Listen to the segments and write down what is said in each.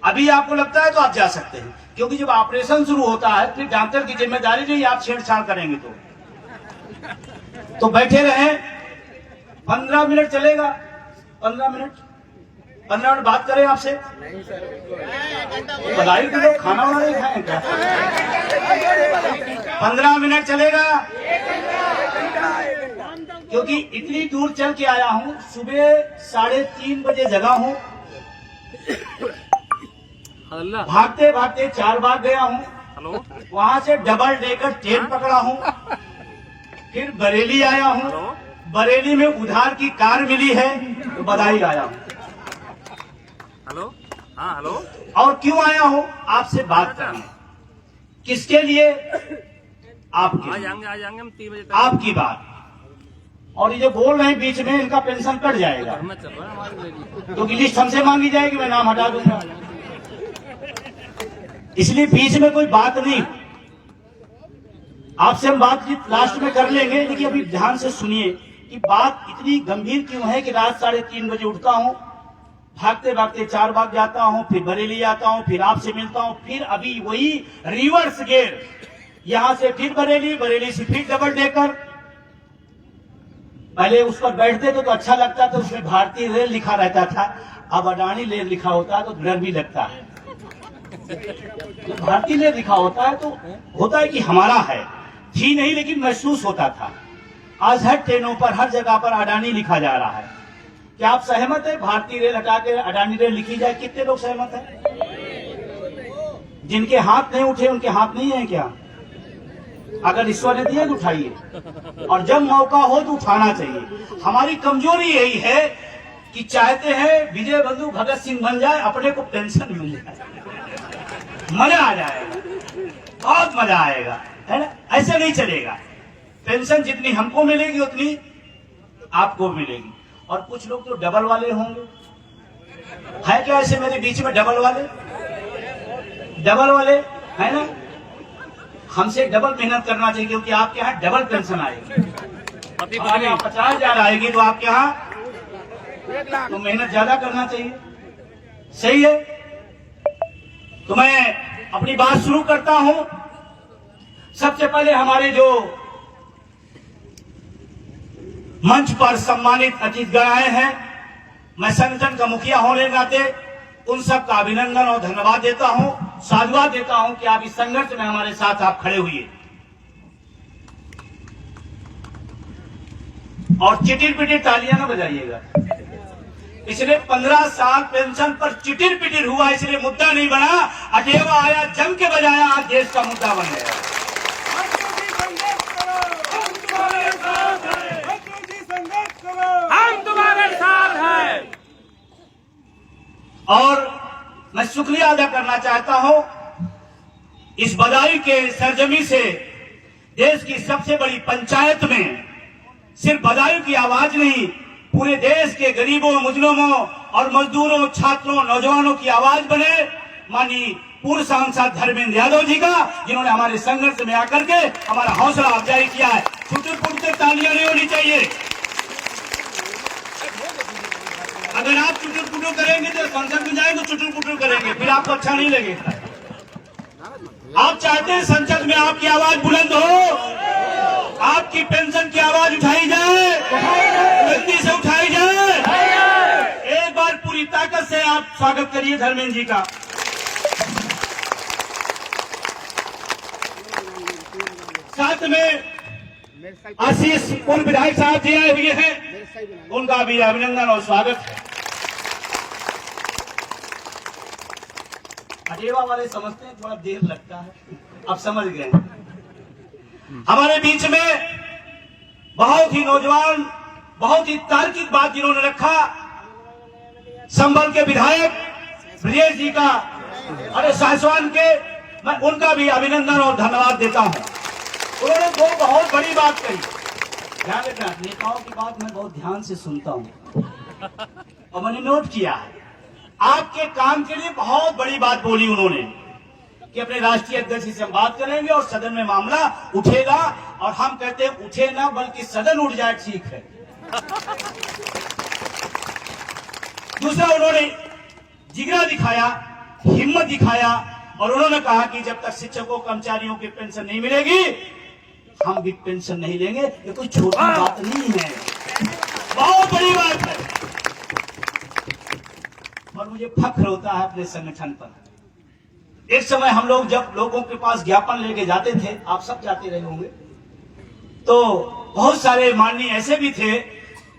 अभी आपको लगता है तो आप जा सकते हैं, क्योंकि जब ऑपरेशन शुरू होता है फिर डॉक्टर की जिम्मेदारी नहीं, आप छेड़छाड़ करेंगे तो बैठे रहें। 15 मिनट चलेगा, 15 मिनट बात करें आपसे। बधाई के लोग खाना वाना नहीं खाएं क्या? 15 मिनट चलेगा, क्योंकि इतनी दूर चल के आया हूं। सुबह 3:30 बजे जगा हूं, भागते भागते 4 बार गया हूं, वहां से डबल डेकर ट्रेन पकड़ा हूं, फिर बरेली आया हूं, बरेली में उधार की कार मिली है तो बधाई आया हूं। हेलो, हाँ हेलो। और क्यों आया हूं? आपसे बात करने। किसके लिए? आपके, आ जाएंगे हम 3 बजे तक। आपकी बात। और ये जो बोल रहे हैं बीच में, इनका पेंशन कट जाएगा, घर चल रहा है हमारी, क्योंकि लिस्ट हमसे मांगी जाएगी, मैं नाम हटा दूंगा। इसलिए बीच में कोई बात नहीं, आपसे हम बातचीत लास्ट में कर लेंगे, लेकिन अभी ध्यान से सुनिए कि बात इतनी गंभीर क्यों है कि रात 3:30 बजे उठता हूं, भागते भागते 4 बार जाता हूं, फिर बरेली आता हूं, फिर आपसे मिलता हूं, फिर अभी वही रिवर्स गेयर, यहां से फिर बरेली, बरेली से फिर डबल डेकर। पहले उस पर बैठते तो अच्छा लगता था, उसमें भारतीय रेल लिखा रहता था, अब अडानी रेल लिखा होता है तो डर भी लगता है। जब भारतीय रेल लिखा होता है तो होता है कि हमारा है, थी नहीं लेकिन महसूस होता था। आज हर ट्रेनों पर, हर जगह पर अडानी लिखा जा रहा है। क्या आप सहमत है भारतीय रेल हटा के अडानी रेल लिखी जाए? कितने लोग सहमत हैं? जिनके हाथ नहीं उठे उनके हाथ नहीं है क्या? अगर ईश्वर ने दिए तो उठाइए, और जब मौका हो तो उठाना चाहिए। हमारी कमजोरी यही है कि चाहते हैं विजय बंधु भगत सिंह बन जाए, अपने को पेंशन मिल जाए, मजा आ जाएगा, बहुत मजा आएगा, है ना? ऐसे नहीं चलेगा। पेंशन जितनी हमको मिलेगी उतनी आपको मिलेगी। और कुछ लोग तो डबल वाले होंगे, है क्या ऐसे मेरे बीच में डबल वाले है ना? हमसे डबल मेहनत करना चाहिए, क्योंकि आपके यहाँ डबल पेंशन आएगी। 50,000 आएगी तो आपके यहाँ तो मेहनत ज्यादा करना चाहिए। सही है, तो मैं अपनी बात शुरू करता हूं। सबसे पहले हमारे जो मंच पर सम्मानित अतिथिगण आए हैं, मैं संगठन का मुखिया होने के नाते उन सब का अभिनंदन और धन्यवाद देता हूं, साधुवाद देता हूं कि आप इस संघर्ष में हमारे साथ आप खड़े हुए और चिटिर पिटिर तालियां ना बजाइएगा। पिछले 15 साल पेंशन पर चिटिर पिटिर हुआ, इसलिए मुद्दा नहीं बना। अटेवा आया, जम के बजाया, आज देश का मुद्दा बन गया। हम तुम्हारे साथ हैं। और मैं शुक्रिया अदा करना चाहता हूं, इस बदायूं के सरजमी से देश की सबसे बड़ी पंचायत में सिर्फ बदायूं की आवाज नहीं, पूरे देश के गरीबों, मुजरिमों और मजदूरों, छात्रों, नौजवानों की आवाज बने। माननीय पूर्व सांसद धर्मेंद्र यादव जी का, जिन्होंने हमारे संघर्ष में आकर के हमारा हौसला अफजाई किया है। छुटुर पुटुर तालियां नहीं होनी चाहिए। अगर आप चुटुर पुटुर करेंगे तो संसद में जाएंगे तो चुटुर पुटुर करेंगे, फिर आपको अच्छा नहीं लगेगा। आप चाहते हैं संसद में आपकी आवाज बुलंद हो, आपकी पेंशन की आवाज उठाई जाए, जल्दी से उठाई जाए। एक बार पूरी ताकत से आप स्वागत करिए धर्मेंद्र जी का। साथ में आशीष पूर्व विधायक साहब जी आए हुए हैं, उनका भी अभिनंदन और स्वागत है। अटेवा वाले समझते हैं थोड़ा देर लगता है, अब समझ गए। हमारे बीच में बहुत ही नौजवान, बहुत ही तार्किक बात जिन्होंने रखा, संभल के विधायक ब्रजेश जी का, अरे सासवान के, मैं उनका भी अभिनंदन और धन्यवाद देता हूं। उन्होंने दो बहुत बड़ी बात कही। ध्यान रखना, नेताओं की बात मैं बहुत ध्यान से सुनता हूं और मैंने नोट किया है। आपके काम के लिए बहुत बड़ी बात बोली उन्होंने कि अपने राष्ट्रीय अध्यक्ष से हम बात करेंगे और सदन में मामला उठेगा, और हम कहते हैं उठे ना बल्कि सदन उठ जाए, ठीक है। दूसरा, उन्होंने जिगरा दिखाया हिम्मत दिखाया और उन्होंने कहा कि जब तक शिक्षकों कर्मचारियों की पेंशन नहीं मिलेगी हम भी पेंशन नहीं लेंगे। ये कोई छोटी बात नहीं है, बहुत बड़ी बात है और मुझे फख्र होता है अपने संगठन पर। एक समय हम लोग जब लोगों के पास ज्ञापन लेके जाते थे, आप सब जाते रहे होंगे, तो बहुत सारे माननीय ऐसे भी थे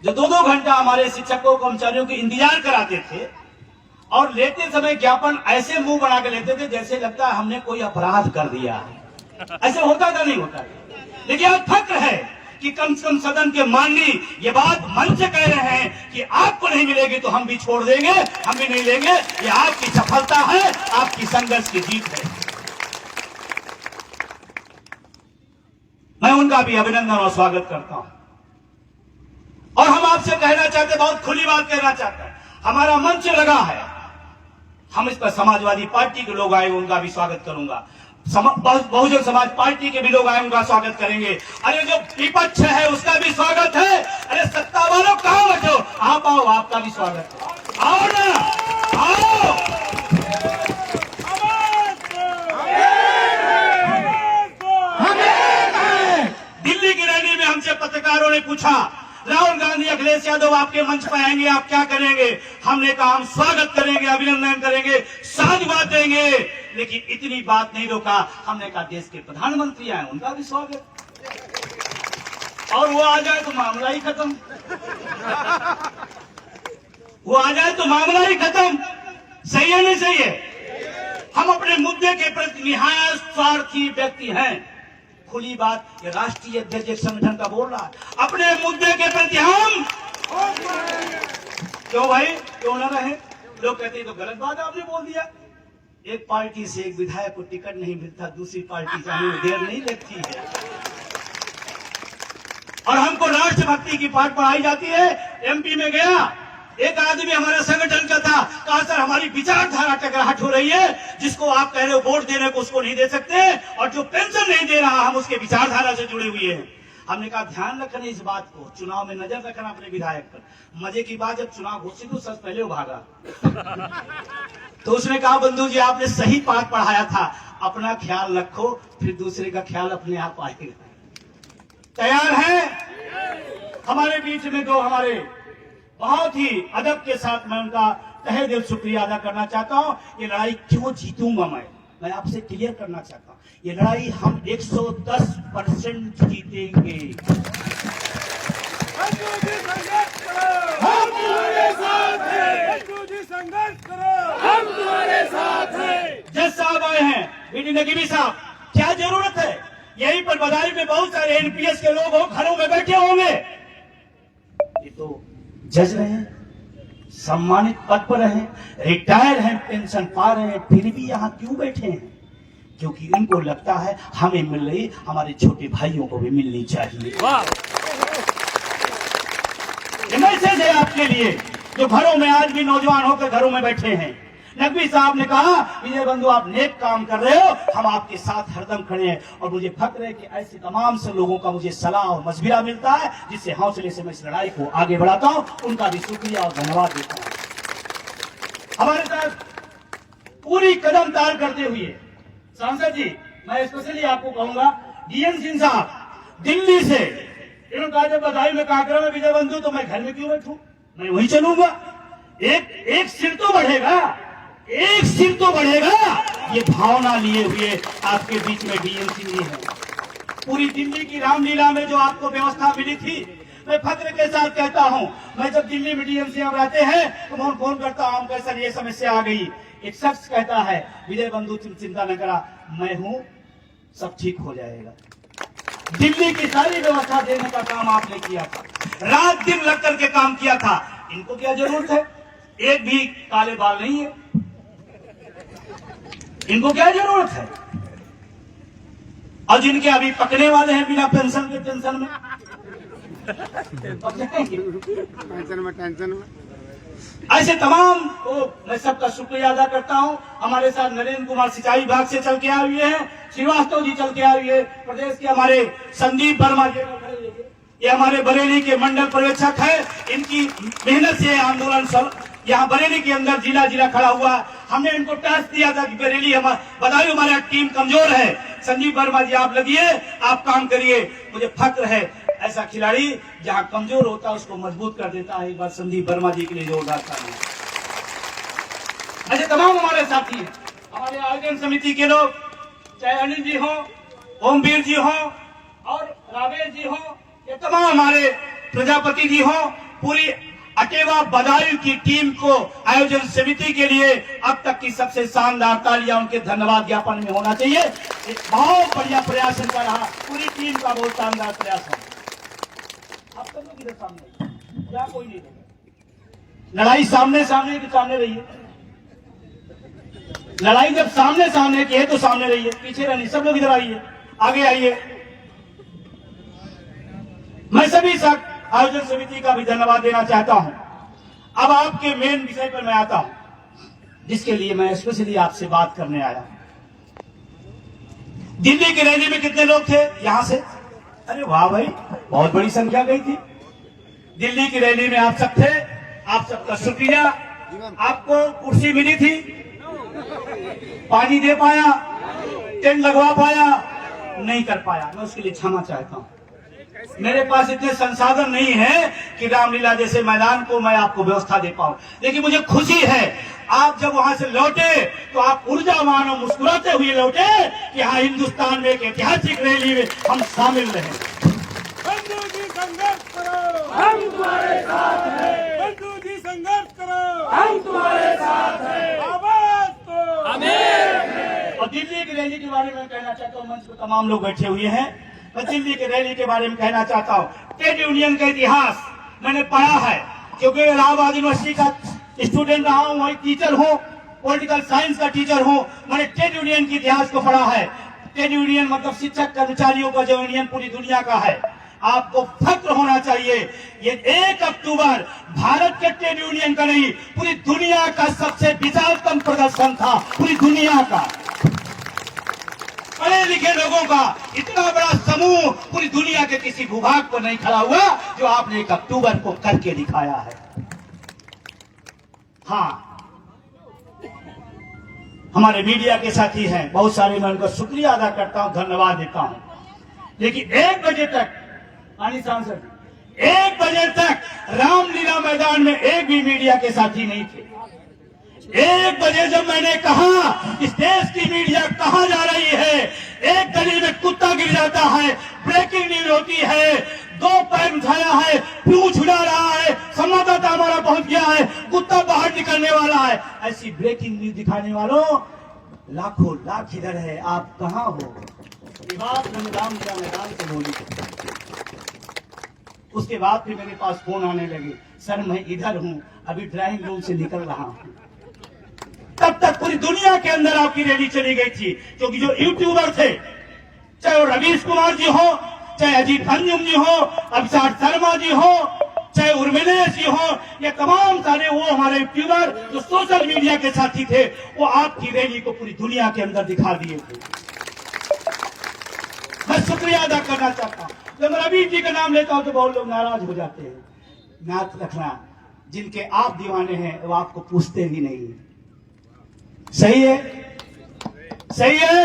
जो 2-2 घंटा हमारे शिक्षकों कर्मचारियों की इंतजार कराते थे और लेते समय ज्ञापन ऐसे मुंह बना के लेते थे जैसे लगता है हमने कोई अपराध कर दिया है। ऐसे होता था, नहीं होता। लेकिन अब फख्र है कि कम से कम सदन के माननीय ये बात मन से कह रहे हैं कि आपको नहीं मिलेगी तो हम भी छोड़ देंगे, हम भी नहीं लेंगे। ये आपकी सफलता है, आपकी संघर्ष की जीत है। मैं उनका भी अभिनंदन और स्वागत करता हूं और हम आपसे कहना चाहते, बहुत खुली बात कहना चाहते हैं, हमारा मंच लगा है, हम इस पर समाजवादी पार्टी के लोग आए उनका भी स्वागत करूंगा, बहुजन समाज पार्टी के भी लोग आए उनका स्वागत करेंगे। अरे जो विपक्ष है उसका भी स्वागत है। अरे सत्ता वालों कहां बैठो, आप आओ, आपका भी स्वागत है। आओ ना, आओ। दिल्ली की रैली में हमसे पत्रकारों ने पूछा, राहुल गांधी अखिलेश यादव आपके मंच पर आएंगे, आप क्या करेंगे? हमने कहा हम स्वागत करेंगे, अभिनंदन करेंगे, साधुवाद देंगे, लेकिन इतनी बात नहीं रोका। हमने कहा देश के प्रधानमंत्री आए, उनका भी स्वागत, और वो आ जाए तो मामला ही खत्म, वो आ जाए तो मामला ही खत्म। सही है नहीं सही है? हम अपने मुद्दे के प्रति निहायत स्वार्थी व्यक्ति हैं। खुली बात, ये राष्ट्रीय अध्यक्ष एक संगठन का बोल रहा है, अपने मुद्दे के प्रति हम क्यों भाई, क्यों न रहे? लोग कहते हैं तो गलत बात आपने बोल दिया। एक पार्टी से एक विधायक को टिकट नहीं मिलता, दूसरी पार्टी जाने में देर नहीं लगती है और हमको राष्ट्रभक्ति की पाठ पढ़ाई जाती है। एमपी में गया, एक आदमी हमारे संगठन का था, कहा सर हमारी विचारधारा टकराहट हो रही है, जिसको आप कह रहे हो वोट देने को उसको नहीं दे सकते और जो पेंशन नहीं दे रहा हम उसके विचारधारा से जुड़े हुए हैं। हमने कहा ध्यान रखना इस बात को, चुनाव में नजर रखना अपने विधायक पर। मजे की बात, जब चुनाव घोषित हो सच पहले वो भागा तो उसने कहा बंधु जी आपने सही पाठ पढ़ाया था, अपना ख्याल रखो फिर दूसरे का ख्याल अपने आप आएगा। तैयार है? हमारे बीच में दो हमारे बहुत ही अदब के साथ मैं उनका तहे दिल शुक्रिया अदा करना चाहता हूं। ये लड़ाई क्यों जीतूंगा मैं आपसे क्लियर करना चाहता हूं। ये लड़ाई हम 110% जीतेंगे। हम तुम्हारे साथ हैं, संघर्ष करो, हम तुम्हारे साथ हैं। जज साहब आए हैं, बीडी नकीबी साहब, क्या जरूरत है? यहीं पर बदायूं में बहुत सारे एनपीएस के लोग हो, घरों में बैठे होंगे, ये तो जज रहे हैं, सम्मानित पद पर हैं, रिटायर हैं, पेंशन पा रहे हैं, फिर भी यहाँ क्यों बैठे हैं? क्योंकि इनको लगता है हमें मिल रही, हमारे छोटे भाइयों को भी मिलनी चाहिए। ये मैसेज है आपके लिए जो घरों में आज भी नौजवान होकर घरों में बैठे हैं। नकवी साहब ने कहा विजय बंधु आप नेक काम कर रहे हो, हम आपके साथ हरदम खड़े हैं और मुझे फख्र है कि ऐसे तमाम से लोगों का मुझे सलाह और मशविरा मिलता है, जिससे हौसले से मैं इस लड़ाई को आगे बढ़ाता हूं। उनका भी शुक्रिया और धन्यवाद देता हूं। हमारे साथ पूरी कदम तार करते हुए सांसद जी, मैं स्पेशली आपको कहूंगा, डीएन सिंह साहब दिल्ली से, इन्होंने कहा जब बधाई में कार्यक्रम में विजय बंधु तो मैं घर में क्यों बैठूं, मैं वहीं चलूंगा। एक सिर तो बढ़ेगा, एक सिर तो बढ़ेगा। ये भावना लिए हुए आपके बीच में डीएन सिंह जी है। पूरी दिल्ली की रामलीला में जो आपको व्यवस्था मिली थी, मैं फख्र के साथ कहता हूं, मैं जब दिल्ली में डीएम सिंह रहते हैं तो मैं फोन करता हूं, कैसा ये समस्या आ गई, एक शख्स कहता है विजय बंधु तुम चिंता न करा, मैं हूं, सब ठीक हो जाएगा। दिल्ली की सारी व्यवस्था देने का काम आपने किया था, रात दिन लग करके काम किया था। इनको क्या जरूरत है? एक भी काले बाल नहीं है, इनको क्या जरूरत है? और जिनके अभी पकने वाले हैं बिना पेंशन के, टेंशन में टेंशन में ऐसे तमाम को मैं सबका शुक्रिया अदा करता हूं। हमारे साथ नरेंद्र कुमार सिंचाई विभाग से चल के आए हुए हैं, श्रीवास्तव जी चल के आए हुए, प्रदेश के हमारे संदीप वर्मा जी, ये हमारे बरेली के मंडल पर्यवेक्षक है, इनकी मेहनत से आंदोलन यहाँ बरेली के अंदर जिला जिला खड़ा हुआ। हमने इनको टास्क दिया था कि बरेली बदायूं हमारा टीम कमजोर है, संजीव वर्मा जी आप लगिए, आप काम करिए। मुझे फक्र है ऐसा खिलाड़ी जहाँ कमजोर होता है उसको मजबूत कर देता है। एक बार संजीव वर्मा जी के लिए जोरदार तालियां। ऐसे तमाम हमारे साथी हैं, हमारे आयोजन समिति के लोग, चाहे अनिल जी हो, ओमवीर जी हो और रावेश जी हो, ये तमाम हमारे प्रजापति जी हो, पूरी अटेवा बदायूं की टीम को आयोजन समिति के लिए अब तक की सबसे शानदार तालियां उनके धन्यवाद ज्ञापन में होना चाहिए। एक बहुत बढ़िया प्रयास इनका रहा, पूरी टीम का बहुत शानदार प्रयास है। आप सब लोग इधर सामने, क्या कोई नहीं देगा। लड़ाई सामने सामने के सामने रही है, लड़ाई जब सामने सामने की है तो सामने रहिए, पीछे रहनी। सब लोग इधर आइए, आगे आइए। मैं सभी सब आयोजन समिति का भी धन्यवाद देना चाहता हूं। अब आपके मेन विषय पर मैं आता हूं, जिसके लिए मैं स्पेशली आपसे बात करने आया। दिल्ली की रैली में कितने लोग थे यहां से? अरे वाह भाई, बहुत बड़ी संख्या गई थी। दिल्ली की रैली में आप सब थे, आप सबका शुक्रिया। आपको कुर्सी मिली थी, पानी दे पाया, टेंट लगवा पाया, नहीं कर पाया, मैं उसके लिए क्षमा चाहता हूं। मेरे पास इतने संसाधन नहीं है कि रामलीला जैसे मैदान को मैं आपको व्यवस्था दे पाऊं, लेकिन मुझे खुशी है आप जब वहां से लौटे तो आप ऊर्जावान और मुस्कुराते हुए लौटे कि हाँ, हिंदुस्तान में एक ऐतिहासिक रैली में हम शामिल रहे। बंधु जी संघर्ष करो, हम तुम्हारे साथ हैं। बंधु जी संघर्ष करो, हम तुम्हारे साथ हैं। आवाज तो हमें। और दिल्ली की रैली के बारे में कहना चाहता हूँ, मंच पर तमाम लोग बैठे हुए हैं। मैं दिल्ली की रैली के बारे में कहना चाहता हूँ। ट्रेड यूनियन का इतिहास मैंने पढ़ा है, क्योंकि इलाहाबाद यूनिवर्सिटी का स्टूडेंट रहा हूँ, वही टीचर हूँ, पॉलिटिकल साइंस का टीचर हूँ। मैंने ट्रेड यूनियन के इतिहास को पढ़ा है। ट्रेड यूनियन मतलब शिक्षक कर्मचारियों का जो यूनियन पूरी दुनिया का है। आपको फक्र होना चाहिए, ये 1 अक्टूबर भारत के ट्रेड यूनियन का नहीं, पूरी दुनिया का सबसे विशालतम प्रदर्शन था, पूरी दुनिया का। पढ़े लिखे लोगों का इतना बड़ा समूह पूरी दुनिया के किसी भूभाग पर नहीं खड़ा हुआ जो आपने 1 अक्टूबर को करके दिखाया है। हाँ, हमारे मीडिया के साथी हैं बहुत सारे, मैं उनका शुक्रिया अदा करता हूं, धन्यवाद देता हूं। लेकिन 1 बजे तक, आनी सांसद, 1 बजे तक रामलीला मैदान में एक भी मीडिया के साथी नहीं थे। 1 बजे जब मैंने कहा इस देश की मीडिया कहां जा रही है, एक गली में कुत्ता गिर जाता है, ब्रेकिंग न्यूज होती है, 2 पैर उठाया है, पूंछ उड़ा रहा है, संवाददाता हमारा पहुंच गया है, कुत्ता बाहर निकलने वाला है, ऐसी ब्रेकिंग न्यूज दिखाने वालों लाखों लाख इधर है, आप कहां हो? ये बात मैंने रामलीला मैदान से बोली। उसके बाद फिर मेरे पास फोन आने लगे, सर मैं इधर हूं, अभी ड्राइंग रूम से निकल रहा हूं। तब तक पूरी दुनिया के अंदर आपकी रैली चली गई थी, क्योंकि जो यूट्यूबर थे, चाहे वो रवीश कुमार जी हो, चाहे अजीत अंजुम जी हो, अभिषेक शर्मा जी हो, चाहे उर्मिलेश जी हो, ये तमाम सारे वो हमारे यूट्यूबर जो सोशल मीडिया के साथी थे, वो आपकी रैली को पूरी दुनिया के अंदर दिखा दिए थे। मैं शुक्रिया अदा करना चाहता हूँ। जब मैं रवीश जी का नाम लेता हूं तो बहुत लोग नाराज हो जाते हैं। याद रखना, जिनके आप दीवाने हैं वो आपको पूछते भी नहीं। सही है, सही है।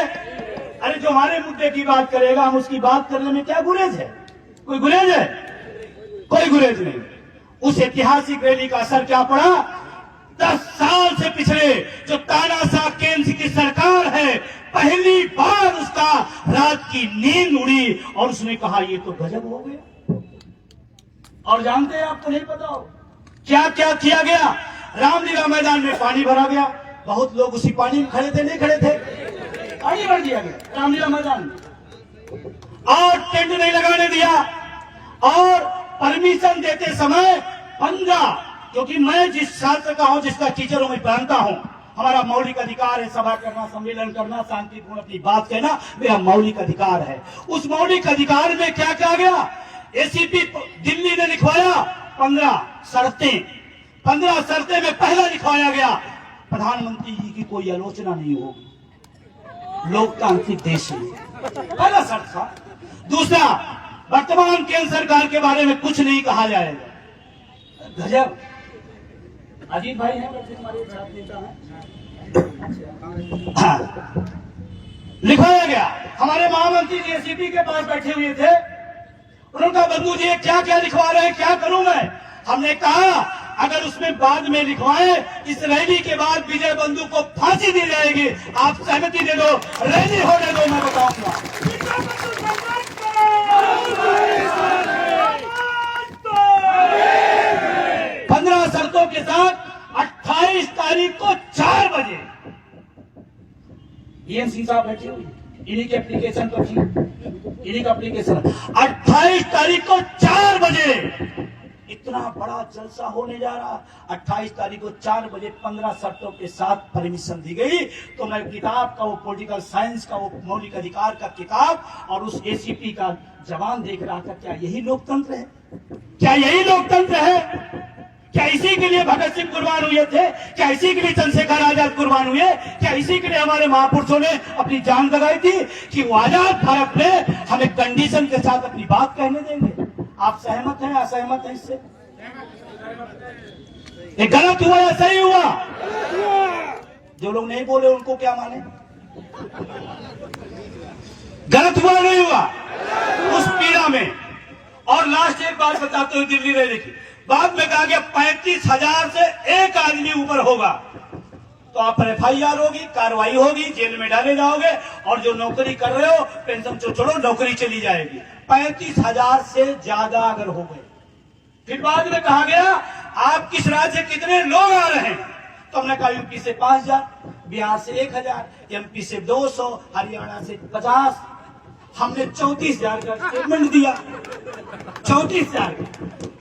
अरे जो हमारे मुद्दे की बात करेगा, हम उसकी बात करने में क्या गुरेज है? कोई गुरेज है? कोई गुरेज नहीं। उस ऐतिहासिक रैली का असर क्या पड़ा? 10 साल से पिछले जो तानाशाह केंद्र की सरकार है, पहली बार उसका रात की नींद उड़ी और उसने कहा ये तो गजब हो गया। और जानते हैं, आपको नहीं पता हो क्या क्या किया गया? रामलीला मैदान में पानी भरा गया, बहुत लोग उसी पानी में खड़े थे, नहीं खड़े थे, पानी भर दिया गया रामलीला मैदान में, और टेंट नहीं लगाने दिया। और परमिशन देते समय 15, क्योंकि मैं जिस छात्र का हूं, जिसका टीचर हूं, मैं जानता हूं हमारा मौलिक अधिकार है सभा करना, सम्मेलन करना, शांतिपूर्ण अपनी बात कहना, मेरा मौलिक अधिकार है। उस मौलिक अधिकार में क्या किया गया? एसीपी दिल्ली ने लिखवाया 15 शर्तें। 15 शर्तें में पहला लिखवाया गया, प्रधानमंत्री जी की कोई आलोचना नहीं होगी, लोकतांत्रिक देश है, पहला शर्त था। दूसरा, वर्तमान केंद्र सरकार के बारे में कुछ नहीं कहा जाएगा। गजब, अजीत भाई हैं वैसे हमारे साथ नेता हैं। हाँ। लिखवाया गया, हमारे महामंत्री जी एसीपी के पास बैठे हुए थे, उनका बंधु जी क्या क्या लिखवा रहे हैं, क्या करूं मैं। हमने कहा अगर उसमें बाद में लिखवाए, इस रैली के बाद विजय बंधु को फांसी दी जाएगी, आप सहमति दे दो, रैली होने दो, मैं बताऊंगा। 15 शर्तों के साथ 28 तारीख को 4 बजे EMC साहब बैठे हुए, इन्हीं के एप्लीकेशन पर थी, इन्हीं का एप्लीकेशन। 28 तारीख को 4 बजे इतना बड़ा जलसा होने जा रहा। 28 तारीख को 4 बजे 15 शर्तों के साथ परमिशन दी गई। तो मैं किताब का, वो पॉलिटिकल साइंस का, वो मौलिक अधिकार का किताब और उस एसीपी का जवान देख रहा था। क्या यही लोकतंत्र है? क्या यही लोकतंत्र है? क्या इसी के लिए भगत सिंह कुर्बान हुए थे? क्या इसी के लिए चंद्रशेखर आजाद कुर्बान हुए? क्या इसी के लिए हमारे महापुरुषों ने अपनी जान लगाई थी कि वो आजाद भारत में हमें कंडीशन के साथ अपनी बात कहने देंगे? आप सहमत हैं, असहमत हैं इससे? ये गलत हुआ या सही हुआ? जो लोग नहीं बोले उनको क्या माने? गलत हुआ नहीं हुआ? उस पीड़ा में। और लास्ट एक बात बताते हुए दिल्ली रैली की बाद में कहा गया 35,000 से एक आदमी ऊपर होगा तो आप पर FIR होगी, कार्रवाई होगी, जेल में डाले जाओगे, और जो नौकरी कर रहे हो पेंशन छोड़ो, नौकरी चली जाएगी। 35,000 से ज्यादा अगर हो गए। फिर बाद में कहा गया आप किस राज्य से कितने लोग आ रहे हैं? तो हमने कहा यूपी से 5,000, बिहार से 1,000, MP से 200, हरियाणा से 50। हमने 34,000 का स्टेटमेंट दिया। 34,000।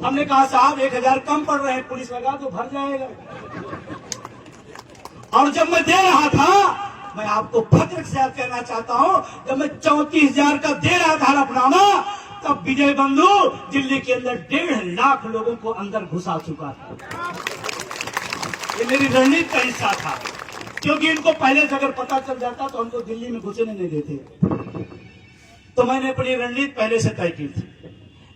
हमने कहा साहब 1,000 कम पड़ रहे हैं, पुलिस लगा तो भर जाएगा। और जब मैं दे रहा था, मैं आपको फख्र से कहना चाहता हूं, जब मैं 34,000 का दे रहा था हलफनामा, तब विजय बंधु दिल्ली के अंदर 1.5 लाख लोगों को अंदर घुसा चुका था। ये मेरी रणनीति का हिस्सा था, क्योंकि इनको पहले से अगर पता चल जाता तो हमको दिल्ली में घुसने नहीं देते। तो मैंने अपनी रणनीति पहले से तय की थी।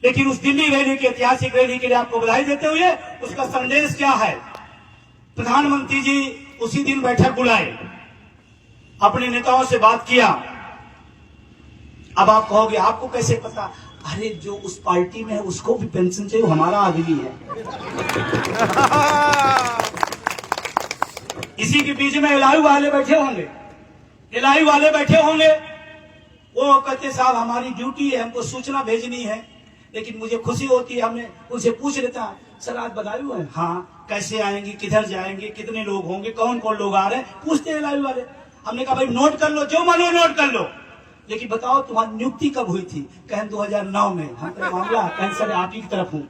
लेकिन उस दिल्ली रैली की, ऐतिहासिक रैली के लिए आपको बधाई देते हुए उसका संदेश क्या है? प्रधानमंत्री जी उसी दिन बैठक बुलाए, अपने नेताओं से बात किया। अब आप कहोगे आपको कैसे पता? अरे जो उस पार्टी में है उसको भी पेंशन चाहिए, हमारा आदमी है। इसी के बीच में एलआईयू वाले बैठे होंगे, एलआईयू वाले बैठे होंगे। वो कहते साहब हमारी ड्यूटी है, हमको सूचना भेजनी है, लेकिन मुझे खुशी होती है, हमने उनसे पूछ लेता सर आज बधाई है? हाँ। कैसे आएंगे, किधर जाएंगे, कितने लोग होंगे, कौन कौन लोग आ रहे हैं, पूछते हैं लाइव वाले। हमने कहा भाई नोट कर लो, जो मानो नोट कर लो, लेकिन बताओ तुम्हारी नियुक्ति कब हुई थी? कहें 2009 में। हम तो मामला कहें सर आप ही की तरफ हूं।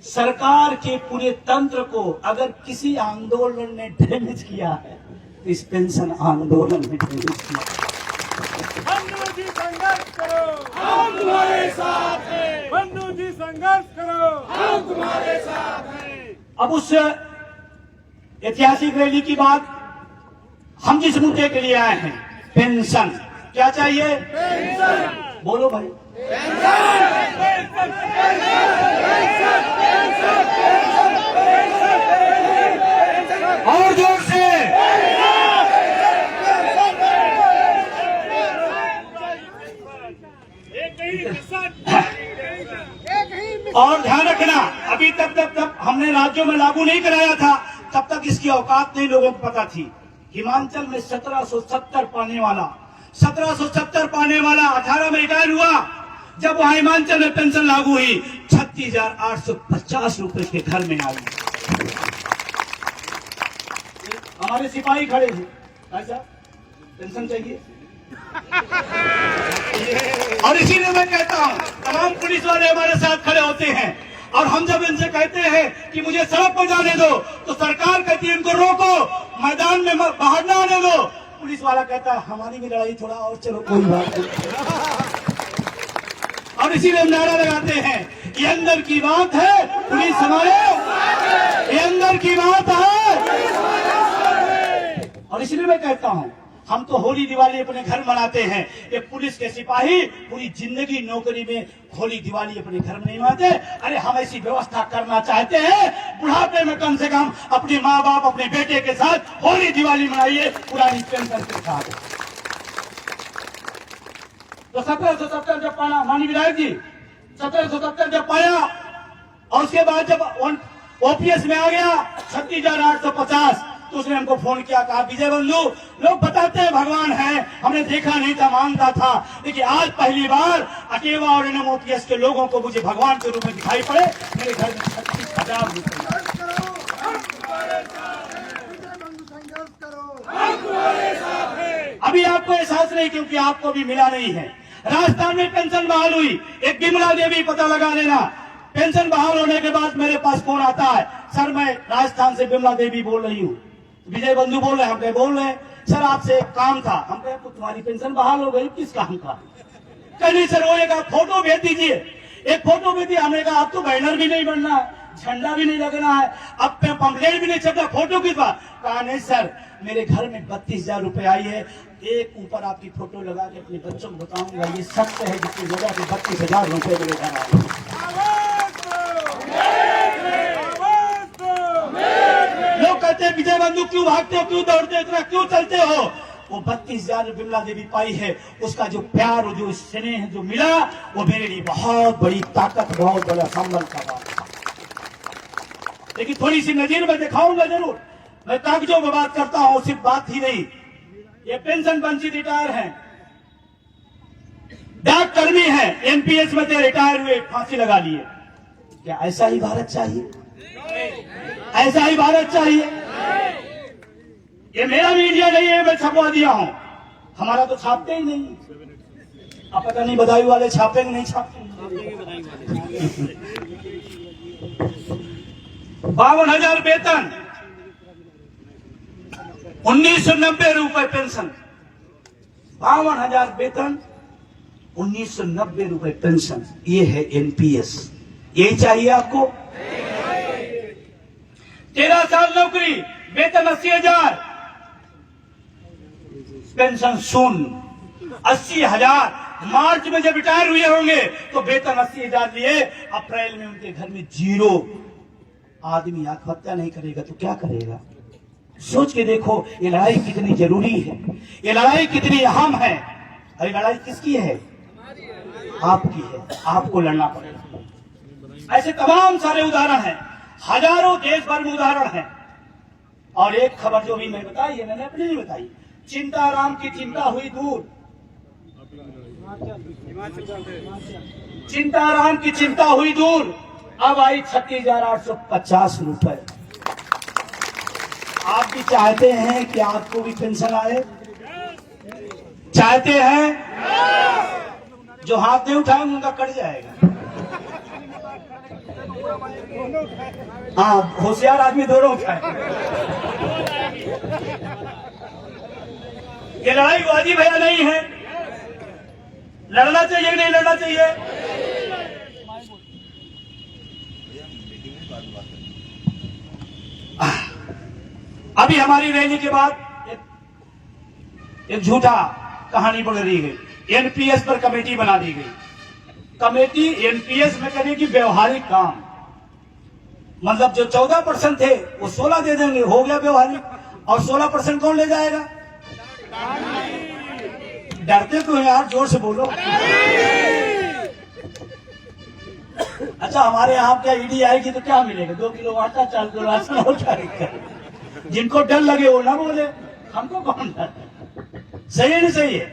सरकार के पूरे तंत्र को अगर किसी आंदोलन ने डैमेज किया है तो इस पेंशन आंदोलन ने डैमेज किया। बंधु जी संघर्ष करो, हम तुम्हारे साथ हैं। बंधु जी संघर्ष करो, हम तुम्हारे साथ हैं। अब उस ऐतिहासिक रैली की बात, हम जिस मुद्दे के लिए आए हैं, पेंशन। क्या चाहिए? पेंशन। बोलो भाई। और जोर से। और ध्यान रखना, अभी तक हमने राज्यों में लागू नहीं कराया था, तब तक इसकी औकात नहीं लोगों को पता थी। हिमाचल में 1770 पाने वाला 18 में रिटायर हुआ। जब वहां हिमाचल में पेंशन लागू हुई 36,850 रुपए के घर में आई। हमारे सिपाही खड़े थे, ऐसा पेंशन चाहिए। और इसीलिए मैं कहता हूं तमाम पुलिस वाले हमारे साथ खड़े होते हैं, और हम जब इनसे कहते हैं कि मुझे सड़क पर जाने दो, तो सरकार कहती है इनको रोको, मैदान में बाहर ना आने दो। पुलिस वाला कहता है हमारी भी लड़ाई थोड़ा और चलो, कोई बात नहीं। और इसीलिए हम नारा लगाते हैं ये अंदर की बात है, पुलिस हमारे, ये अंदर की बात है। और इसलिए मैं कहता हूं हम तो होली दिवाली अपने घर मनाते हैं। एक पुलिस के सिपाही पूरी जिंदगी नौकरी में होली दिवाली अपने घर में नहीं मनाते। अरे हम ऐसी व्यवस्था करना चाहते हैं, बुढ़ापे में कम से कम अपने माँ बाप अपने बेटे के साथ होली दिवाली मनाइए पुरानी पेंशन के साथ। तो 1770 जब पाया माननीय विधायक जी, 1770 जब पाया और उसके बाद जब ओपीएस में आ गया 36,850, तो उसने हमको फोन किया, कहा विजय बंधु लोग बताते हैं भगवान है, हमने देखा नहीं था, मानता था, लेकिन आज पहली बार अकेवा और एनएमओपीएस के लोगों को मुझे भगवान के रूप में दिखाई पड़े। मेरे घर में 36,000 रुपए। अभी आपको एहसास नहीं, क्योंकि आपको भी मिला नहीं है। राजस्थान में पेंशन बहाल हुई, एक बिमला देवी पता लगा लेना। पेंशन बहाल होने के बाद मेरे पास फोन आता है, सर मैं राजस्थान से बिमला देवी बोल रही हूँ, विजय बंधु बोल रहे हैं। हम कहे बोल रहे हैं सर, आपसे एक काम था। हम कहे तो तुम्हारी पेंशन बहाल हो गई, किस काम का? कहीं सर वो एक फोटो भेज दीजिए। एक फोटो भेज दी। हमने कहा अब तो बैनर भी नहीं बनना है, झंडा भी नहीं लगना है, अब पंपलेट भी नहीं छपना, फोटो किस बात? कहा नहीं सर, मेरे घर में 32,000 रुपए आई है, एक ऊपर आपकी फोटो लगा के अपने बच्चों को बताऊंगा ये सत्य है, जिसकी वजह से 32,000 रुपए मेरे घर आए। लोग कहते हैं विजय बंधु क्यों भागते हो, क्यों दौड़ते हो, इतना क्यों चलते हो? वो 32,000 बिमला देवी पाई है, उसका जो प्यार और जो स्नेह जो मिला, वो मेरे लिए बहुत बड़ी ताकत, बहुत बड़ा संबल का बात था। लेकिन थोड़ी सी नजीर में दिखाऊंगा जरूर। मैं कागजों में बात करता हूं, सिर्फ बात ही नहीं। ये पेंशन पंची रिटायर हैं, डाक कर्मी हैं, एनपीएस में से रिटायर हुए, फांसी लगा लिए। क्या ऐसा ही भारत चाहिए? ऐसा ही भारत चाहिए? ये मेरा मीडिया नहीं है, मैं छपवा दिया हूं, हमारा तो छापते ही नहीं। अब पता नहीं बदायूं वाले छापेंगे नहीं छापेंगे। 52,000 वेतन, 1990 रुपए पेंशन। 52,000 वेतन, 1990 रुपए पेंशन, ये है एनपीएस। यही चाहिए आपको? 13 साल नौकरी, वेतन 80,000, पेंशन शून्य। 80,000 मार्च में जब रिटायर हुए होंगे तो वेतन 80,000 लिए, अप्रैल में उनके घर में 0। आदमी आत्महत्या नहीं करेगा तो क्या करेगा? सोच के देखो ये लड़ाई कितनी जरूरी है, ये लड़ाई कितनी अहम है। अरे लड़ाई किसकी है? आपकी है, आपको लड़ना पड़ेगा। ऐसे तमाम सारे उदाहरण हैं, हजारों देश भर में उदाहरण हैं। और एक खबर जो भी मैं बताई है, मैंने अपनी नहीं बताई। चिंताराम की चिंता हुई दूर, चिंताराम की चिंता हुई दूर, अब आई 36,850 रुपए। आप भी चाहते हैं कि आपको भी पेंशन आए? चाहते हैं? जो हाथ नहीं उठाएंगे उनका कट जाएगा। हाँ, होशियार आदमी दोनों उठाए। ये लड़ाई वाजिब है या नहीं है? लड़ना चाहिए कि नहीं लड़ना चाहिए? अभी हमारी रैली के बाद एक झूठा कहानी बढ़ रही गई। एनपीएस पर कमेटी बना दी गई। कमेटी एनपीएस में करेगी व्यवहारिक काम, मतलब जो 14% थे वो 16 दे देंगे, हो गया व्यवहारिक। और 16% कौन ले जाएगा? डरते क्यों यार, जोर से बोलो। अच्छा, हमारे यहाँ क्या ईडी आएगी तो क्या मिलेगा? 2 किलो आटा, 4 किलो राशन और क्या दिक्कत? जिनको डर लगे वो ना बोले, हमको कौन डर? सही है नहीं सही है?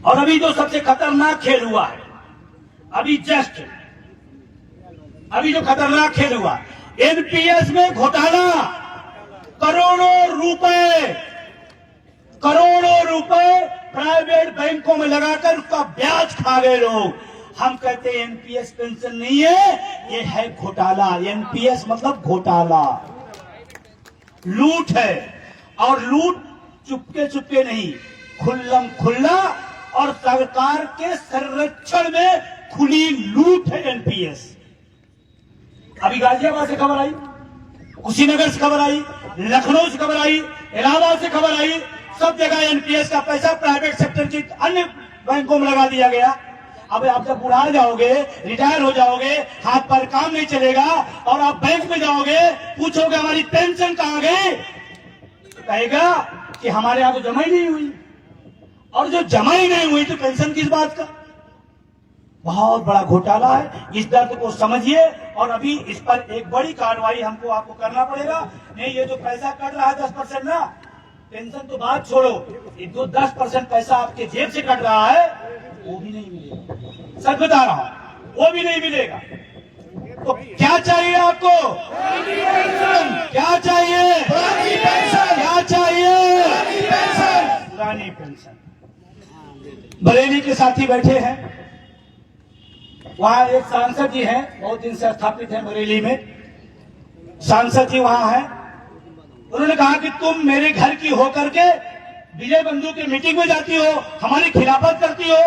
और अभी जो सबसे खतरनाक खेल हुआ है, अभी जो खतरनाक खेल हुआ, एनपीएस में घोटाला, करोड़ों रुपए प्राइवेट बैंकों में लगाकर उसका ब्याज खा गए लोग। हम कहते हैं एनपीएस पेंशन नहीं है, ये है घोटाला। एनपीएस मतलब घोटाला, लूट है। और लूट चुपके चुपके नहीं, खुल्लम खुल्ला और सरकार के संरक्षण में खुली लूट है एनपीएस। अभी गाजियाबाद से खबर आई, कुशीनगर से खबर आई, लखनऊ से खबर आई, इलाहाबाद से खबर आई, सब जगह एनपीएस का पैसा प्राइवेट सेक्टर की अन्य बैंकों में लगा दिया गया। अब आप जब बुढ़ा जाओगे, रिटायर हो जाओगे, हाथ पर काम नहीं चलेगा और आप बैंक में जाओगे, पूछोगे हमारी पेंशन कहां गई, तो कहेगा कि हमारे यहां तो जमा ही नहीं हुई। और जो जमा ही नहीं हुई तो पेंशन किस बात का? बहुत बड़ा घोटाला है। इस दर्द को समझिए और अभी इस पर एक बड़ी कार्रवाई हमको आपको करना पड़ेगा। नहीं, ये जो पैसा कट रहा है 10% ना, पेंशन तो बात छोड़ो, ये जो 10% पैसा आपके जेब से कट रहा है वो भी नहीं मिलेगा। सच बता रहा हूं, वो भी नहीं मिलेगा। तो क्या चाहिए आपको? क्या चाहिए? क्या चाहिए? पुरानी पेंशन। बरेली के साथी बैठे हैं, वहां एक सांसद जी हैं, बहुत दिन से स्थापित हैं बरेली में, सांसद जी वहां हैं। उन्होंने कहा कि तुम मेरे घर की होकर के विजय बंधु की मीटिंग में जाती हो, हमारी खिलाफत करती हो।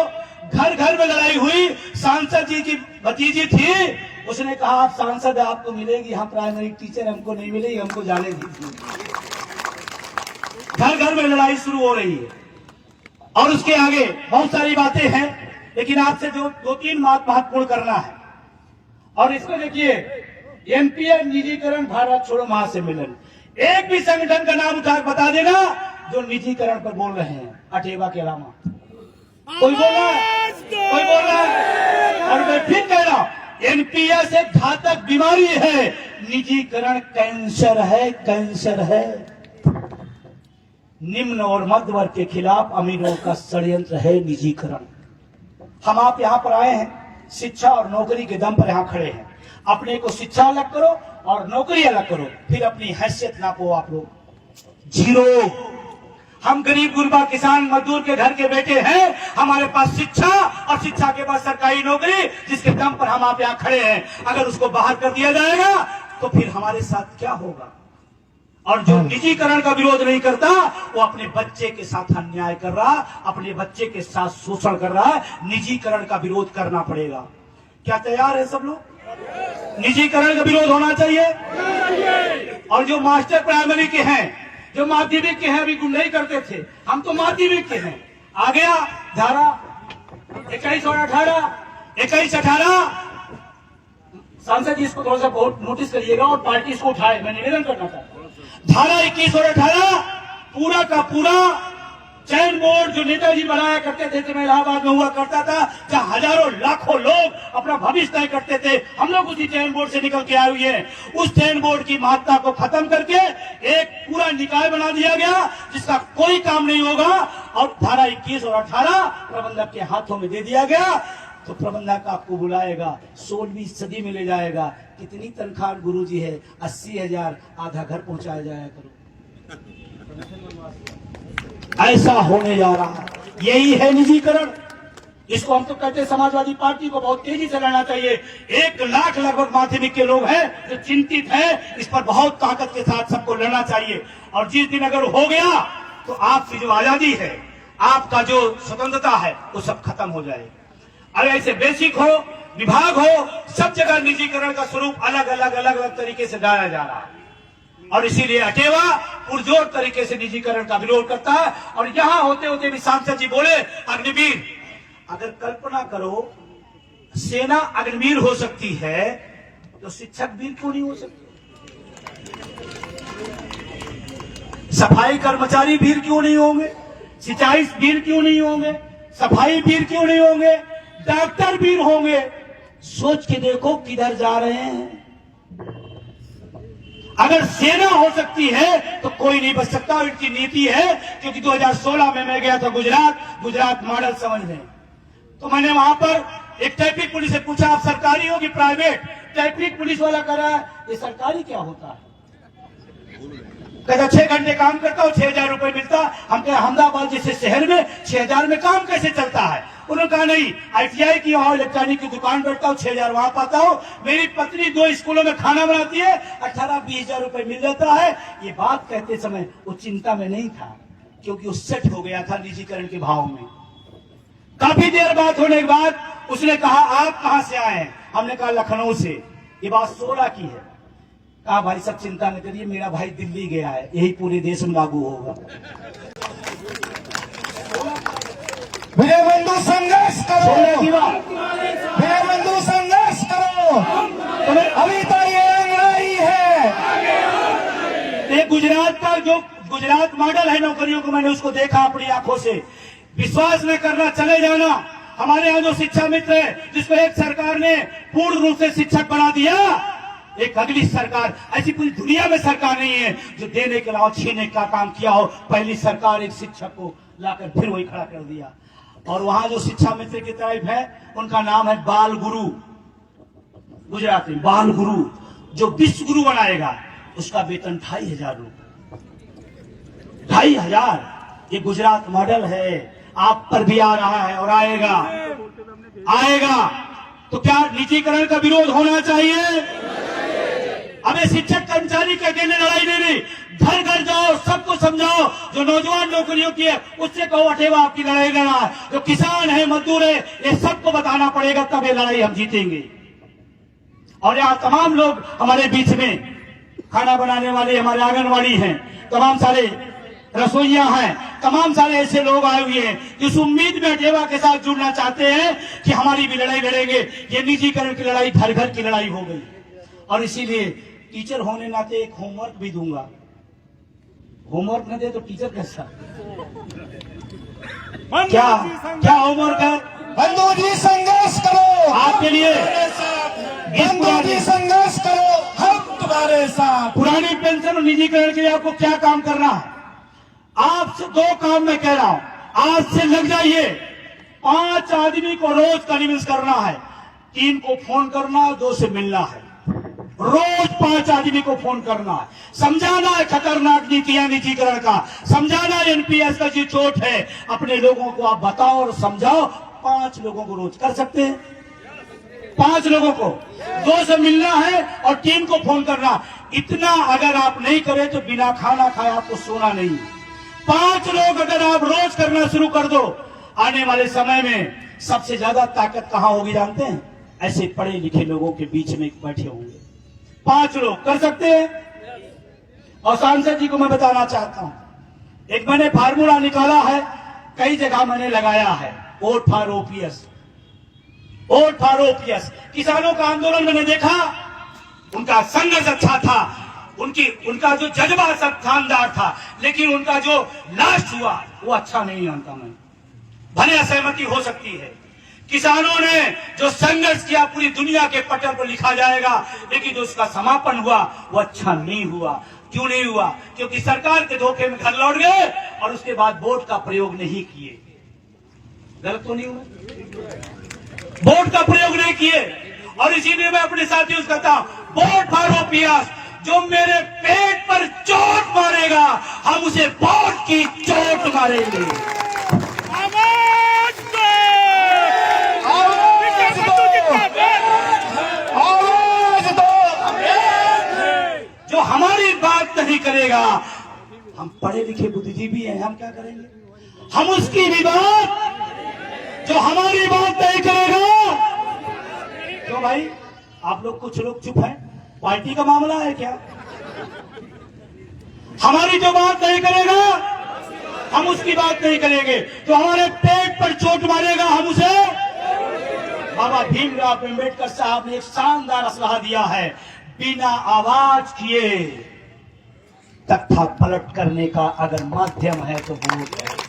घर घर में लड़ाई हुई, सांसद जी की भतीजी थी, उसने कहा आप सांसद आपको मिलेगी, हम प्राइमरी टीचर हमको नहीं मिलेगी, हमको जानेगी। घर घर में लड़ाई शुरू हो रही है और उसके आगे बहुत सारी बातें हैं, लेकिन आपसे जो 2-3 बात महत्वपूर्ण करना है। और इसको देखिए, एनपीएस निजीकरण भारत छोड़ो महासम्मेलन, एक भी संगठन का नाम उठा बता देना जो निजीकरण पर बोल रहे हैं, अटेवा के अलावा कोई बोल रहा है? कोई बोल रहा है? और मैं फिर कह रहा हूं, एनपीएस एक घातक बीमारी है, निजीकरण कैंसर है, कैंसर है। निम्न और मध्य वर्ग के खिलाफ अमीरों का षड्यंत्र है निजीकरण। हम आप यहाँ पर आए हैं, शिक्षा और नौकरी के दम पर यहाँ खड़े हैं। अपने को शिक्षा अलग करो और नौकरी अलग करो, फिर अपनी हैसियत नापो। आप लोग जीरो। हम गरीब गुरबा किसान मजदूर के घर के बेटे हैं, हमारे पास शिक्षा और शिक्षा के बाद सरकारी नौकरी, जिसके दम पर हम आप यहाँ खड़े हैं। अगर उसको बाहर कर दिया जाएगा तो फिर हमारे साथ क्या होगा? और जो निजीकरण का विरोध नहीं करता वो अपने बच्चे के साथ अन्याय कर रहा, अपने बच्चे के साथ शोषण कर रहा है। निजीकरण का विरोध करना पड़ेगा। क्या तैयार है सब लोग? निजीकरण का विरोध होना चाहिए। और जो मास्टर प्राइमरी के हैं, जो माध्यमिक के हैं, अभी गुंडई करते थे, हम तो माध्यमिक के हैं। आ गया धारा 21 और 18 सांसद जी इसको थोड़ा सा बहुत नोटिस करिएगा और पार्टी इसको उठाए, मैं निवेदन करना चाहता हूं। धारा 21 और 18 पूरा का पूरा चयन बोर्ड जो नेताजी बनाया करते थे, जब मैं इलाहाबाद में हुआ करता था, जहां हजारों लाखों लोग अपना भविष्य तय करते थे, हम लोग उसी चयन बोर्ड से निकल के आए हुए हैं। उस चयन बोर्ड की महत्ता को खत्म करके एक पूरा निकाय बना दिया गया जिसका कोई काम नहीं होगा, और धारा 21 और 18 प्रबंधक के हाथों में दे दिया गया। तो प्रबंधक आपको बुलाएगा, 16वीं सदी में ले जाएगा। कितनी तनख्वाह गुरुजी है? 80,000, आधा घर पहुंचाया जाया करो। ऐसा होने जा रहा है। यही है निजीकरण। इसको हम तो कहते हैं समाजवादी पार्टी को बहुत तेजी से लड़ना चाहिए। 1 लाख लगभग माध्यमिक के लोग हैं जो चिंतित हैं, इस पर बहुत ताकत के साथ सबको लड़ना चाहिए। और जिस दिन अगर हो गया तो आपकी जो आजादी है, आपका जो स्वतंत्रता है, वो सब खत्म हो जाएगा। अरे ऐसे बेसिक हो, विभाग हो, सब जगह निजीकरण का स्वरूप अलग अलग तरीके से डाला जा रहा है। और इसीलिए अटेवा पुरजोर तरीके से निजीकरण का विरोध करता है। और यहां होते होते भी सांसद जी बोले अग्निवीर। अगर कल्पना करो सेना अग्निवीर हो सकती है तो शिक्षक वीर क्यों नहीं हो सकते? सफाई कर्मचारी वीर क्यों नहीं होंगे? सिंचाई वीर क्यों नहीं होंगे? सफाई वीर क्यों नहीं होंगे? डॉक्टर वीर होंगे। सोच के देखो किधर जा रहे हैं। अगर सेना हो सकती है तो कोई नहीं बच सकता। इनकी नीति है, क्योंकि 2016 में मैं गया था गुजरात मॉडल समझने, तो मैंने वहां पर एक ट्रैफिक पुलिस से पूछा आप सरकारी हो कि प्राइवेट? ट्रैफिक पुलिस वाला कह रहा है ये सरकारी क्या होता है? कहता 6 घंटे काम करता हूं, 6,000 रुपए मिलता। हम कहे अहमदाबाद जैसे शहर में 6,000 में काम कैसे चलता है? उन्होंने कहा नहीं, ITI की और इलेक्ट्रॉनिक की दुकान बैठता हूँ, 6,000 वहां पाता हूँ। मेरी पत्नी 2 स्कूलों में खाना बनाती है, 18-20,000 रुपए मिल जाता है। ये बात कहते समय वो चिंता में नहीं था, क्योंकि वो सेट हो गया था निजीकरण के भाव में। काफी देर बात होने के बाद उसने कहा आप कहां से आए हैं? हमने कहा लखनऊ से। ये बात 16 की है। कहा भाई सब चिंता न करिए, मेरा भाई दिल्ली गया है, यही पूरे देश में लागू होगा। विजय बंधु संघर्ष करो, बोलने की बात। विजय बंधु संघर्ष करो, अभी तो ये लड़ाई है। ये गुजरात का जो गुजरात मॉडल है नौकरियों को, मैंने उसको देखा अपनी आंखों से। विश्वास न करना, चले जाना। हमारे यहाँ जो शिक्षा मित्र है, जिसको एक सरकार ने पूर्ण रूप से शिक्षक बना दिया, एक अगली सरकार, ऐसी पूरी दुनिया में सरकार नहीं है जो देने के अलावा छीनने का काम किया हो। पहली सरकार एक शिक्षक को लाकर फिर वही खड़ा कर दिया। और वहां जो शिक्षा मित्र की तरफ है, उनका नाम है बाल गुरु, गुजरात में बाल गुरु। जो विश्व गुरु बनाएगा उसका वेतन 2500 रुपये, 2500। ये गुजरात मॉडल है, आप पर भी आ रहा है और आएगा, आएगा। तो क्या निजीकरण का विरोध होना चाहिए? हमें शिक्षक कर्मचारी के अकेले लड़ाई नहीं रही, घर घर जाओ, सबको समझाओ। जो नौजवान नौकरियों की है उससे कहो अठेवा आपकी लड़ाई लड़ा है। जो किसान है, मजदूर है, ये सबको बताना पड़ेगा, तब ये लड़ाई हम जीतेंगे। और यहाँ तमाम लोग हमारे बीच में, खाना बनाने वाले हमारे आंगनवाड़ी हैं, तमाम सारे रसोइया हैं, तमाम सारे ऐसे लोग आए हुए हैं जिस उम्मीद में अठेवा के साथ जुड़ना चाहते हैं कि हमारी भी लड़ाई लड़ेंगे। ये निजीकरण की लड़ाई घर घर की लड़ाई हो गई। और इसीलिए टीचर होने नाते एक होमवर्क भी दूंगा। होमवर्क न दे तो टीचर कैसा? क्या क्या होमवर्क है? बंधु जी संघर्ष करो, आपके लिए बंधु जी संघर्ष करो, हम तुम्हारे साथ। पुरानी पेंशन और निजीकरण के लिए आपको क्या काम करना है? आपसे 2 काम मैं कह रहा हूं, आज से लग जाइए। 5 आदमी को रोज कन्विंस करना है, 3 को फोन करना, 2 से मिलना है। रोज 5 आदमी को फोन करना है, समझाना है खतरनाक नीतियां निजीकरण का, समझाना एनपीएस का जो चोट है, अपने लोगों को आप बताओ और समझाओ। 5 लोगों को रोज कर सकते हैं, 5 लोगों को 2 से मिलना है और 3 को फोन करना। इतना अगर आप नहीं करें तो बिना खाना खाए आपको सोना नहीं। 5 लोग अगर आप रोज करना शुरू कर दो, आने वाले समय में सबसे ज्यादा ताकत कहां होगी जानते हैं? ऐसे पढ़े लिखे लोगों के बीच में बैठे होंगे। 5 लोग कर सकते हैं। और सांसद जी को मैं बताना चाहता हूं, एक मैंने फार्मूला निकाला है, कई जगह मैंने लगाया है, vote for OPS, vote for OPS. किसानों का आंदोलन मैंने देखा, उनका संघर्ष अच्छा था, उनका जो जज्बा सब शानदार था, लेकिन उनका जो लास्ट हुआ वो अच्छा नहीं जानता मैं। भले असहमति हो सकती है, किसानों ने जो संघर्ष किया पूरी दुनिया के पटल पर लिखा जाएगा, लेकिन जो उसका समापन हुआ वो अच्छा नहीं हुआ। क्यों नहीं हुआ? क्योंकि सरकार के धोखे में घर लौट गए और उसके बाद वोट का प्रयोग नहीं किए। गलत तो नहीं हुआ? वोट का प्रयोग नहीं किए। और इसीलिए मैं अपने साथियों से कहता हूं, वोट फॉर ओपीएस। जो मेरे पेट पर चोट मारेगा, हम उसे वोट की चोट मारेंगे। जो हमारी बात नहीं करेगा, हम पढ़े लिखे बुद्धिजीवी हैं, हम क्या करेंगे? हम उसकी भी बात, जो हमारी बात नहीं करेगा। क्यों भाई, आप लोग कुछ लोग चुप हैं? पार्टी का मामला है क्या? हमारी जो बात नहीं करेगा, हम उसकी बात नहीं करेंगे। तो हमारे पेट पर चोट मारेगा, हम उसे। बाबा भीमराव अम्बेडकर साहब ने एक शानदार सलाह दिया है, बिना आवाज किए तख्ता पलट करने का अगर माध्यम है तो वोट है।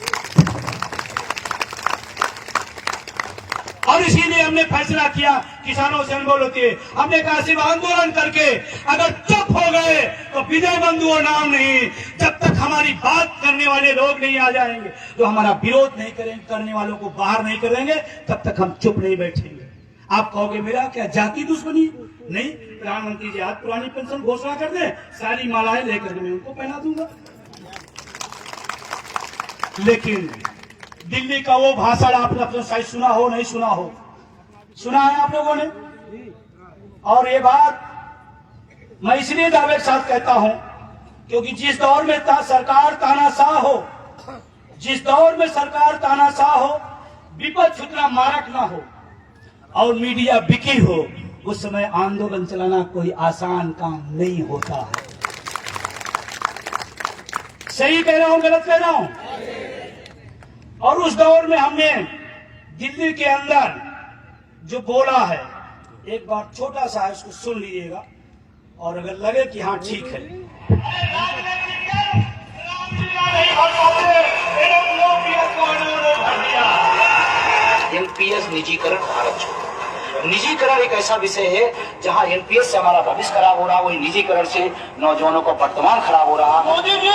और इसीलिए हमने फैसला किया, किसानों से अनमोल होती है, हमने कहा सिर्फ आंदोलन करके अगर चुप हो गए तो विजय बंधु नाम नहीं। जब तक हमारी बात करने वाले लोग नहीं आ जाएंगे, जो हमारा विरोध नहीं करेंगे, करने वालों को बाहर नहीं करेंगे, तब तक हम चुप नहीं बैठेंगे। आप कहोगे मेरा क्या जाति दुश्मनी? नहीं, प्रधानमंत्री जी आज पुरानी पेंशन घोषणा कर दे, सारी मालाएं लेकर मैं उनको पहना दूंगा। लेकिन दिल्ली का वो भाषण आपने अपने शायद सुना हो, नहीं सुना हो, सुना है आप लोगों ने। और ये बात मैं इसलिए दावे के साथ कहता हूं क्योंकि जिस दौर में सरकार तानाशाह हो, जिस दौर में सरकार तानाशाह हो, विपक्ष उतना मारक ना हो और मीडिया बिकी हो, उस समय आंदोलन चलाना कोई आसान काम नहीं होता है। सही कह रहा हूं, गलत कह रहा हूं? और उस दौर में हमने दिल्ली के अंदर जो बोला है, एक बार छोटा सा है, उसको सुन लीजिएगा और अगर लगे कि हाँ ठीक है। एनपीएस निजीकरण भारत छोड़ो। निजीकरण एक ऐसा विषय है जहां एनपीएस से हमारा भविष्य खराब हो रहा, वही निजीकरण से नौजवानों का वर्तमान खराब हो रहा। मोदी जी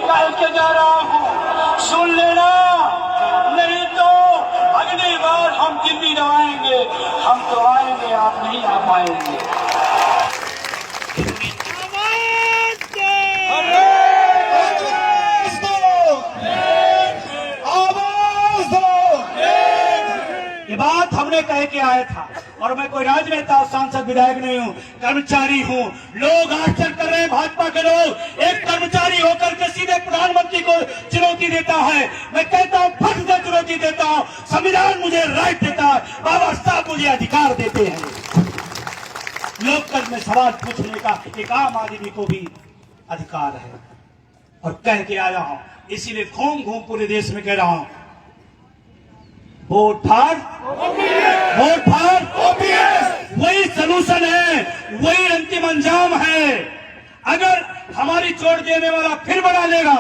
कह के जा रहा हूं, सुन लेना, नहीं तो अगली बार हम दिल्ली न आएंगे। हम तो आएंगे, आप नहीं आ पाएंगे। ये बात हमने कह के आया था, और मैं कोई राजनेता, सांसद, विधायक नहीं हूँ, कर्मचारी हूँ। लोग आश्चर्य कर रहे हैं, भाजपा के लोग। एक कर्मचारी होकर के सीधे प्रधानमंत्री को चुनौती देता है। मैं कहता हूँ फट से चुनौती देता हूँ, संविधान मुझे राइट देता है, बाबा साहब मुझे अधिकार देते हैं। लोकतंत्र में सवाल पूछने का एक आम आदमी को भी अधिकार है, और कह के आया हूँ। इसीलिए घूम घूम पूरे देश में कह रहा हूँ, वोट फाड़, वोट फाड़, वही सलूशन है, वही अंतिम अंजाम है। अगर हमारी चोट देने वाला फिर बना लेगा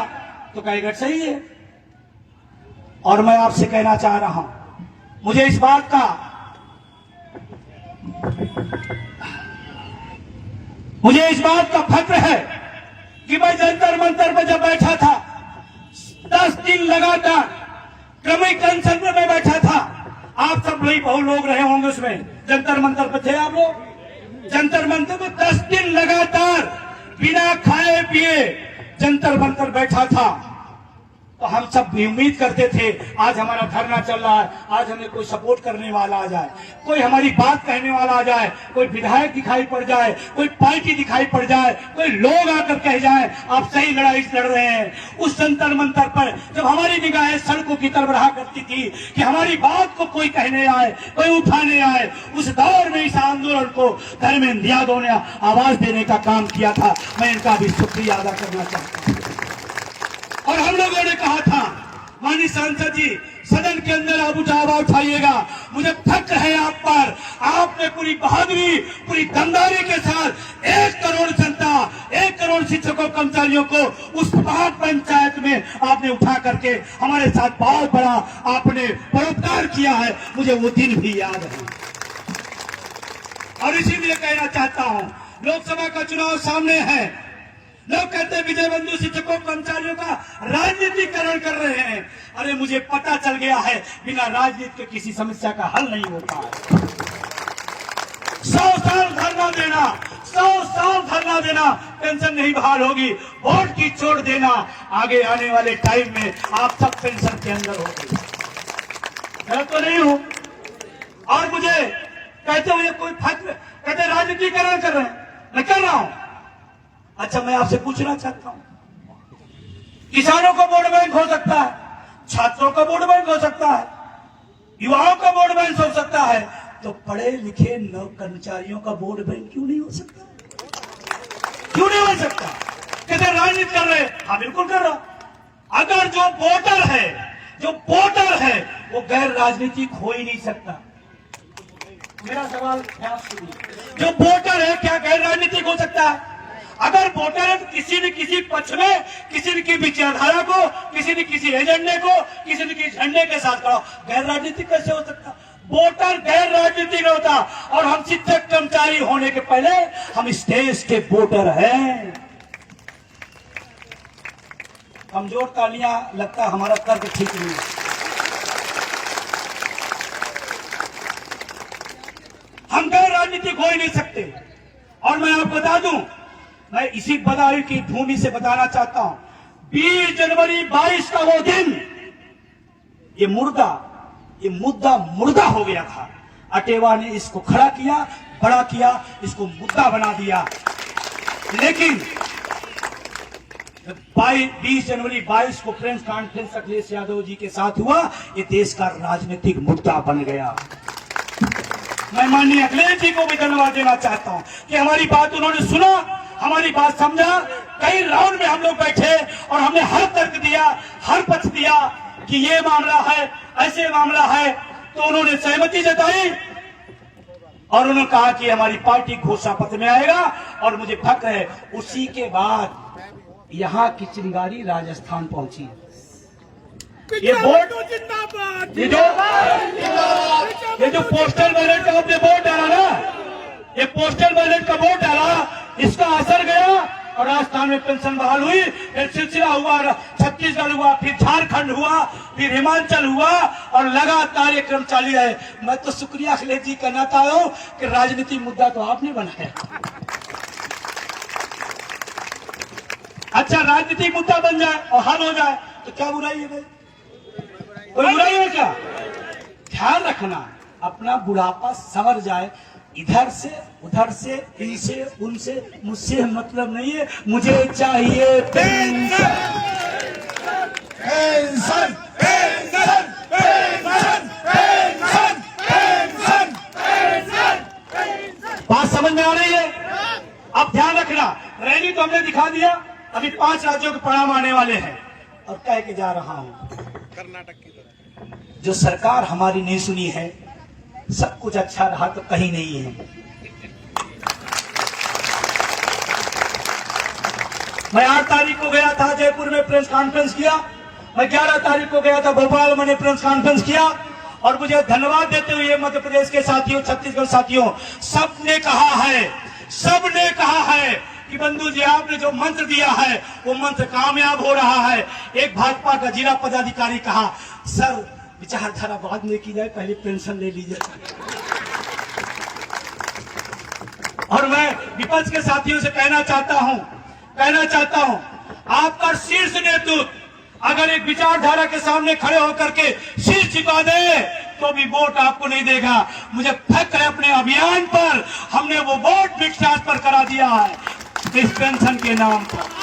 तो कहेगा सही है। और मैं आपसे कहना चाह रहा हूं, मुझे इस बात का फक्र है कि मैं जंतर मंतर पर जब बैठा था, 10 दिन लगातार क्रमिक अनशन में मैं बैठा था। आप सब लोग, बहुत लोग रहे होंगे उसमें, जंतर मंतर पे थे आप लोग। जंतर मंतर में 10 दिन लगातार बिना खाए पिए जंतर मंतर बैठा था। तो हम सब भी उम्मीद करते थे आज हमारा धरना चल रहा है, आज हमें कोई सपोर्ट करने वाला आ जाए, कोई हमारी बात कहने वाला आ जाए, कोई विधायक दिखाई पड़ जाए, कोई पार्टी दिखाई पड़ जाए, कोई लोग आकर कह जाए आप सही लड़ाई लड़ रहे हैं। उस जंतर मंतर पर जब हमारी निगाहें सड़कों की तरफ रहा करती थी कि हमारी बात को कोई कहने आए, कोई उठाने आए, उस दौर में इस आंदोलन को धर्मेंद्र यादव ने आवाज देने का काम किया था। मैं इनका भी शुक्रिया अदा करना चाहता हूँ। और हम लोगों ने कहा था, माननीय सांसद जी, सदन के अंदर आप आवाज उठाइएगा। मुझे फक्र है आप पर, आपने पूरी बहादुरी, पूरी दमदारी के साथ 1 करोड़ जनता, 1 करोड़ शिक्षकों, कर्मचारियों को उस पहाड़ पंचायत में आपने उठा करके हमारे साथ बहुत बड़ा आपने परोपकार किया है। मुझे वो दिन भी याद है। और इसीलिए कहना चाहता हूं, लोकसभा का चुनाव सामने है। लोग कहते हैं विजय बंधु शिक्षकों, कर्मचारियों का राजनीतिकरण कर रहे हैं। अरे मुझे पता चल गया है, बिना राजनीति के किसी समस्या का हल नहीं होता है। 100 साल धरना देना, 100 साल धरना देना, पेंशन नहीं बहाल होगी। वोट की चोट देना, आगे आने वाले टाइम में आप सब पेंशन के अंदर होगी। मैं तो नहीं हूं। और मुझे कहते हुए कोई फक्र, कहते राजनीतिकरण कर रहे हैं, मैं कर रहा हूं। अच्छा, मैं आपसे पूछना चाहता हूं, किसानों का वोट बैंक हो सकता है, छात्रों का वोट बैंक हो सकता है, युवाओं का वोट बैंक हो सकता है, तो पढ़े लिखे नव कर्मचारियों का वोट बैंक क्यों नहीं हो सकता? क्यों नहीं हो सकता? कहते राजनीति कर रहे, हाँ बिल्कुल कर रहा। अगर जो वोटर है वो गैर राजनीतिक हो ही नहीं सकता। मेरा सवाल ध्यान सुनिए, जो वोटर है क्या गैर राजनीतिक हो सकता है? अगर वोटर है तो किसी न किसी पक्ष में, किसी न किसी विचारधारा को, किसी न किसी एजेंडे को, किसी न किसी झंडे के साथ खड़ा, गैर राजनीतिक कैसे हो सकता? वोटर गैर राजनीतिक होता। और हम शिक्षक कर्मचारी होने के पहले हम इस देश के वोटर हैं। कमजोर तालियां, लगता है हमारा तर्क ठीक नहीं है। हम गैर राजनीतिक हो ही नहीं सकते। और मैं आपको बता दूं, मैं इसी बदायूं की भूमि से बताना चाहता हूं, 20 जनवरी 22 का वो दिन, ये मुद्दा मुर्दा हो गया था। अटेवा ने इसको खड़ा किया, बड़ा किया, इसको मुद्दा बना दिया। लेकिन 20 जनवरी 22 को प्रेस कॉन्फ्रेंस अखिलेश यादव जी के साथ हुआ, ये देश का राजनीतिक मुद्दा बन गया। मैं माननीय अखिलेश जी को भी धन्यवाद देना चाहता हूं कि हमारी बात उन्होंने सुना, हमारी बात समझा। कई राउंड में हम लोग बैठे और हमने हर तर्क दिया, हर पक्ष दिया कि ये मामला है, ऐसे मामला है, तो उन्होंने सहमति जताई और उन्होंने कहा कि हमारी पार्टी घोषणा पत्र में आएगा। और मुझे फक्र है उसी के बाद यहाँ की चिंगारी राजस्थान पहुंची। ये वोट, ये जो पोस्टल बैलेट का आपने वोट डाला ना, ये पोस्टल बैलेट का वोट डाला, इसका असर गया और राजस्थान में पेंशन बहाल हुई। फिर सिलसिला हुआ, छत्तीसगढ़ हुआ, फिर झारखंड हुआ, फिर हिमाचल हुआ और लगातार ये क्रम जारी है। मैं तो शुक्रिया अखिलेश जी कहना चाहता हूँ कि राजनीतिक मुद्दा तो आपने बनाया। अच्छा, राजनीतिक मुद्दा बन जाए और हल हो जाए तो क्या बुराई है भाई? कोई बुराई है क्या? ध्यान रखना, अपना बुढ़ापा संवर जाए, इधर से उधर से, इनसे उनसे, मुझसे मतलब नहीं है। मुझे चाहिए pension, pension, pension, pension, pension, pension, pension. बात समझ में आ रही है? अब ध्यान रखना, रैली तो हमने दिखा दिया, अभी 5 राज्यों के परिणाम आने वाले हैं और कह के जा रहा हूं, कर्नाटक की तरह जो सरकार हमारी नहीं सुनी है, सब कुछ अच्छा रहा तो कहीं नहीं है। मैं 8 तारीख को गया था जयपुर में, प्रेस कॉन्फ्रेंस किया। मैं 11 तारीख को गया था भोपाल, मैंने प्रेस कॉन्फ्रेंस किया और मुझे धन्यवाद देते हुए मध्य प्रदेश के साथियों, छत्तीसगढ़ साथियों, सबने कहा है कि बंधु जी आपने जो मंत्र दिया है वो मंत्र कामयाब हो रहा है। एक भाजपा का जिला पदाधिकारी कहा, सर विचारधारा बाद में की जाए, पहले पेंशन ले लीजिए। और मैं विपक्ष के साथियों से कहना चाहता हूं, आपका शीर्ष नेतृत्व अगर एक विचारधारा के सामने खड़े होकर के शीर्ष झुका दे तो भी वोट आपको नहीं देगा। मुझे फक्र है अपने अभियान पर, हमने वो वोट भी ट्रांसफर करा दिया है इस पेंशन के नाम पर।